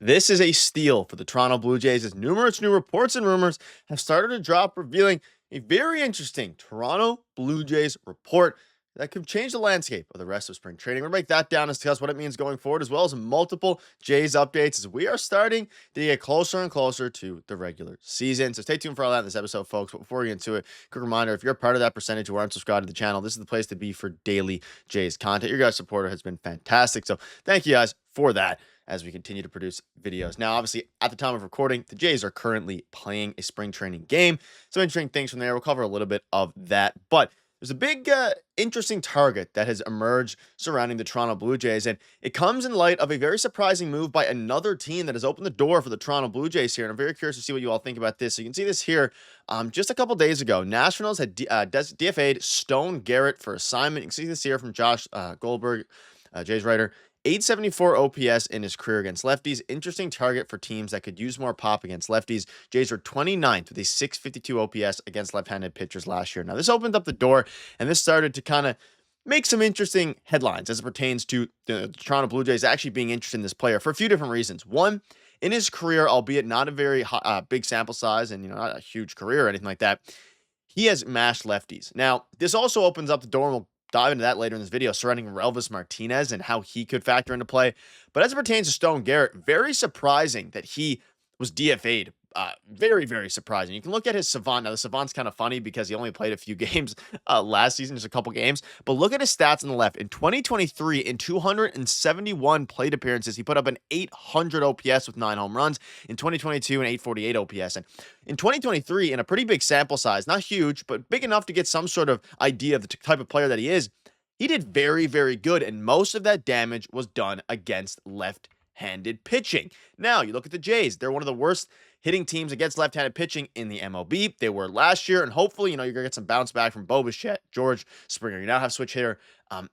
This is a steal for the Toronto Blue Jays as numerous new reports and rumors have started to drop, revealing a very interesting Toronto Blue Jays report that could change the landscape of the rest of spring training. We're going to break that down and discuss what it means going forward, as well as multiple Jays updates as we are starting to get closer and closer to the regular season. So stay tuned for all that in this episode, folks. But before we get into it, quick reminder, if you're a part of that percentage who aren't subscribed to the channel, this is the place to be for daily Jays content. Your guys' support has been fantastic. So thank you guys for that as we continue to produce videos. Now, obviously, at the time of recording, the Jays are currently playing a spring training game. Some interesting things from there. We'll cover a little bit of that. But there's a big, interesting target that has emerged surrounding the Toronto Blue Jays, and it comes in light of a very surprising move by another team that has opened the door for the Toronto Blue Jays here, and I'm very curious to see what you all think about this. So you can see this here. Just a couple days ago, Nationals had DFA'd Stone Garrett for assignment. You can see this here from Josh Goldberg, Jays writer. 874 OPS in his career against lefties. Interesting target for teams that could use more pop against lefties. Jays were 29th with a 652 OPS against left-handed pitchers last year. Now, this opened up the door, and this started to kind of make some interesting headlines as it pertains to the Toronto Blue Jays actually being interested in this player for a few different reasons. One, in his career, albeit not a very big sample size and not a huge career or anything like that, he has mashed lefties. Now, this also opens up the door, and we'll dive into that later in this video, surrounding Relvis Martinez and how he could factor into play. But as it pertains to Stone Garrett, very surprising that he was DFA'd. Very, very surprising. You can look at his Savant. Now, the Savant's kind of funny because he only played a few games last season, just a couple games. But look at his stats on the left. In 2023, in 271 plate appearances, he put up an 800 OPS with 9 home runs. In 2022, an 848 OPS. And in 2023, in a pretty big sample size, not huge, but big enough to get some sort of idea of the type of player that he is, he did very, very good. And most of that damage was done against left-handed pitching. Now, you look at the Jays. They're one of the worst hitting teams against left-handed pitching in the MLB. They were last year, and hopefully, you're going to get some bounce back from Bichette, George Springer. You now have switch hitter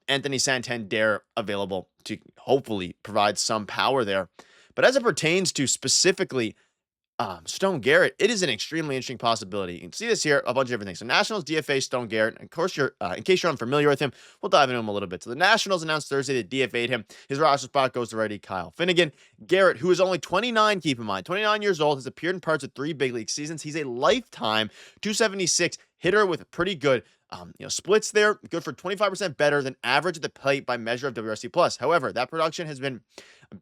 Anthony Santander available to hopefully provide some power there. But as it pertains to specifically Stone Garrett, it is an extremely interesting possibility. You can see this here, a bunch of different things. So Nationals DFA Stone Garrett. And of course, in case you're unfamiliar with him, we'll dive into him a little bit. So the Nationals announced Thursday that DFA'd him. His roster spot goes to righty Kyle Finnegan. Garrett, who is only 29, keep in mind, 29 years old, has appeared in parts of 3 big league seasons. He's a lifetime 276 hitter with pretty good splits there. Good for 25% better than average at the plate by measure of WRC+. However, that production has been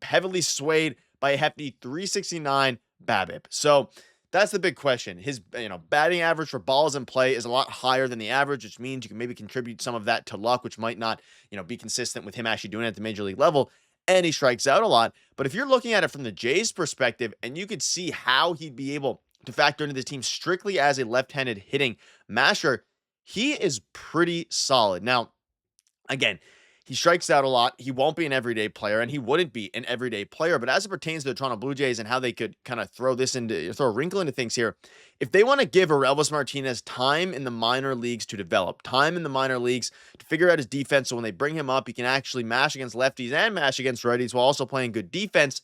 heavily swayed by a hefty 369 BABIP. So that's the big question. His batting average for balls in play is a lot higher than the average, which means you can maybe contribute some of that to luck, which might not be consistent with him actually doing it at the major league level. And he strikes out a lot. But if you're looking at it from the Jays' perspective, and you could see how he'd be able to factor into this team strictly as a left-handed hitting masher, he is pretty solid. Now, again, he strikes out a lot. He won't be an everyday player, and he wouldn't be an everyday player. But as it pertains to the Toronto Blue Jays and how they could kind of throw a wrinkle into things here, if they want to give Relvis Martinez time in the minor leagues to develop, time in the minor leagues to figure out his defense, so when they bring him up, he can actually mash against lefties and mash against righties while also playing good defense,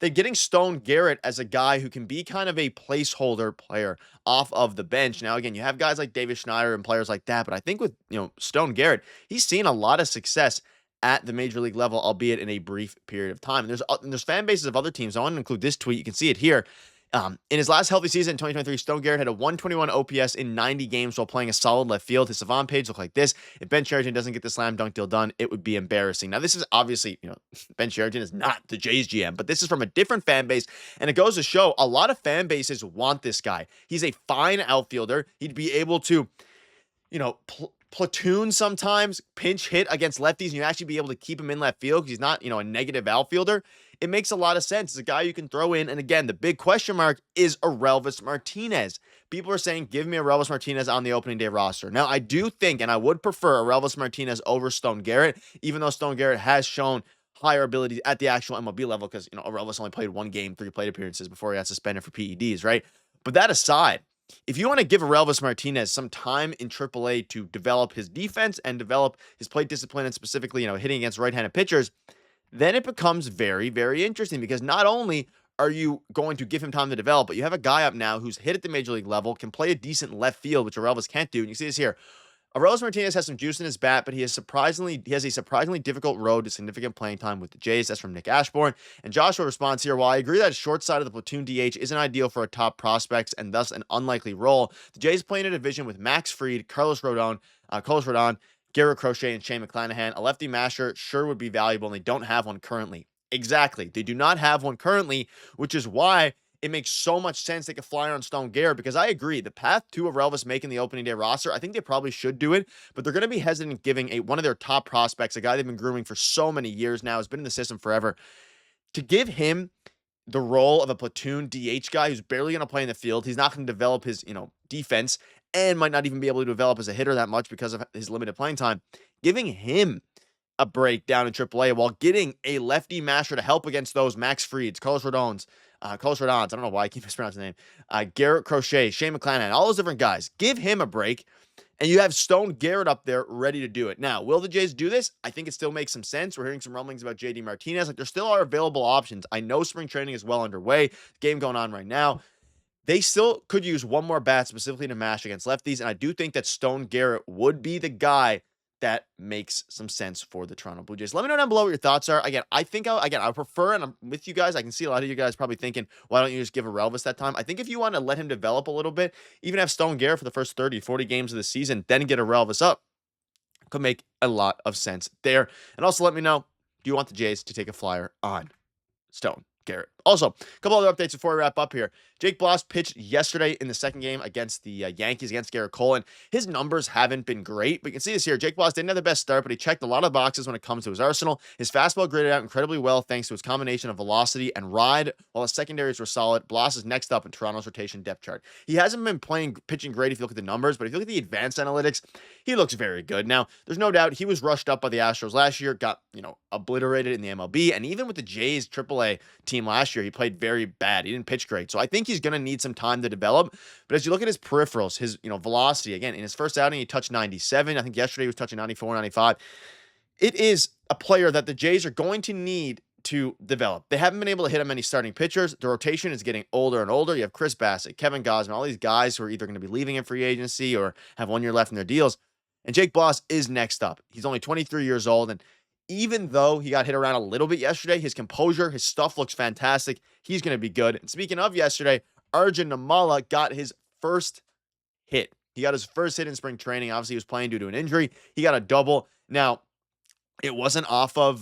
then getting Stone Garrett as a guy who can be kind of a placeholder player off of the bench. Now, again, you have guys like David Schneider and players like that, but I think with Stone Garrett, he's seen a lot of success at the major league level, albeit in a brief period of time. And there's fan bases of other teams. I want to include this tweet. You can see it here. In his last healthy season in 2023, Stone Garrett had a 121 OPS in 90 games while playing a solid left field. His Savant page looked like this. If Ben Sheridan doesn't get the slam dunk deal done, it would be embarrassing. Now, this is obviously, Ben Sheridan is not the Jays GM, but this is from a different fan base, and it goes to show a lot of fan bases want this guy. He's a fine outfielder. He'd be able to, platoon sometimes, pinch hit against lefties, and you actually be able to keep him in left field because he's not, a negative outfielder. It makes a lot of sense. It's a guy you can throw in. And again, the big question mark is a Relvis Martinez. People are saying, give me a Relvis Martinez on the opening day roster. Now, I do think, and I would prefer a Relvis Martinez over Stone Garrett, even though Stone Garrett has shown higher ability at the actual MLB level because, Relvis only played 1 game, 3 plate appearances before he got suspended for PEDs, right? But that aside, if you want to give a Relvis Martinez some time in AAA to develop his defense and develop his plate discipline and specifically, hitting against right-handed pitchers, then it becomes very, very interesting because not only are you going to give him time to develop, but you have a guy up now who's hit at the major league level, can play a decent left field, which Relvis can't do. And you see this here. Arelis Martinez has some juice in his bat, but he has a surprisingly difficult road to significant playing time with the Jays. That's from Nick Ashbourne. And Joshua responds here, while I agree that short side of the platoon DH isn't ideal for a top prospects and thus an unlikely role, the Jays play in a division with Max Fried, Carlos Rodon, Garrett Crochet, and Shane McClanahan. A lefty masher sure would be valuable, and they don't have one currently. Exactly. They do not have one currently, which is why it makes so much sense they could fly on Stone Garrett, because I agree, the path to Arelis making the opening day roster, I think they probably should do it, but they're going to be hesitant giving one of their top prospects, a guy they've been grooming for so many years now, has been in the system forever, to give him the role of a platoon DH guy who's barely going to play in the field. He's not going to develop his, defense, and might not even be able to develop as a hitter that much because of his limited playing time. Giving him a break down in AAA while getting a lefty masher to help against those Max Frieds, Carlos Rodons, I don't know why I keep mispronouncing the name, Garrett Crochet, Shane McClanahan, all those different guys. Give him a break, and you have Stone Garrett up there ready to do it. Now, will the Jays do this? I think it still makes some sense. We're hearing some rumblings about JD Martinez. Like, there still are available options. I know spring training is well underway. Game going on right now. They still could use one more bat specifically to mash against lefties, and I do think that Stone Garrett would be the guy that makes some sense for the Toronto Blue Jays. Let me know down below what your thoughts are. Again, I prefer, and I'm with you guys, I can see a lot of you guys probably thinking, why don't you just give Arelis that time? I think if you want to let him develop a little bit, even have Stone Garrett for the first 30, 40 games of the season, then get Arelis up, could make a lot of sense there. And also let me know, do you want the Jays to take a flyer on Stone Garrett? Also, a couple other updates before we wrap up here. Jake Bloss pitched yesterday in the second game against the Yankees, against Garrett Cole, and his numbers haven't been great, but you can see this here. Jake Bloss didn't have the best start, but he checked a lot of boxes when it comes to his arsenal. His fastball graded out incredibly well thanks to his combination of velocity and ride, while his secondaries were solid. Bloss is next up in Toronto's rotation depth chart. He hasn't been pitching great if you look at the numbers, but if you look at the advanced analytics, he looks very good. Now, there's no doubt he was rushed up by the Astros last year, got, obliterated in the MLB, and even with the Jays AAA team last year, he played very bad. He didn't pitch great. So I think he's going to need some time to develop. But as you look at his peripherals, his, velocity, again, in his first outing, he touched 97. I think yesterday he was touching 94, 95. It is a player that the Jays are going to need to develop. They haven't been able to hit on many starting pitchers. The rotation is getting older and older. You have Chris Bassett, Kevin Gausman, all these guys who are either going to be leaving in free agency or have 1 year left in their deals. And Jake Bloss is next up. He's only 23 years old, and even though he got hit around a little bit yesterday, his composure, his stuff looks fantastic. He's going to be good. And speaking of yesterday, Arjun Namala got his first hit. He got his first hit in spring training. Obviously, he was playing due to an injury. He got a double. Now, it wasn't off of,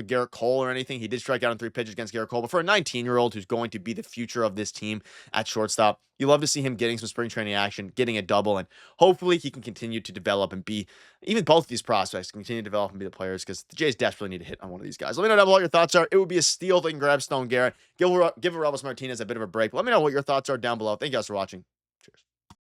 Garrett Cole or anything. He did strike out on 3 pitches against Garrett Cole, but for a 19-year-old who's going to be the future of this team at shortstop, you love to see him getting some spring training action, getting a double, and hopefully he can continue to develop and be, even both of these prospects can continue to develop and be the players, because the Jays desperately need to hit on one of these guys. Let me know down below what your thoughts are. It would be a steal if they can grab Stone Garrett. Give Arelis Martinez a bit of a break. Let me know what your thoughts are down below. Thank you guys for watching.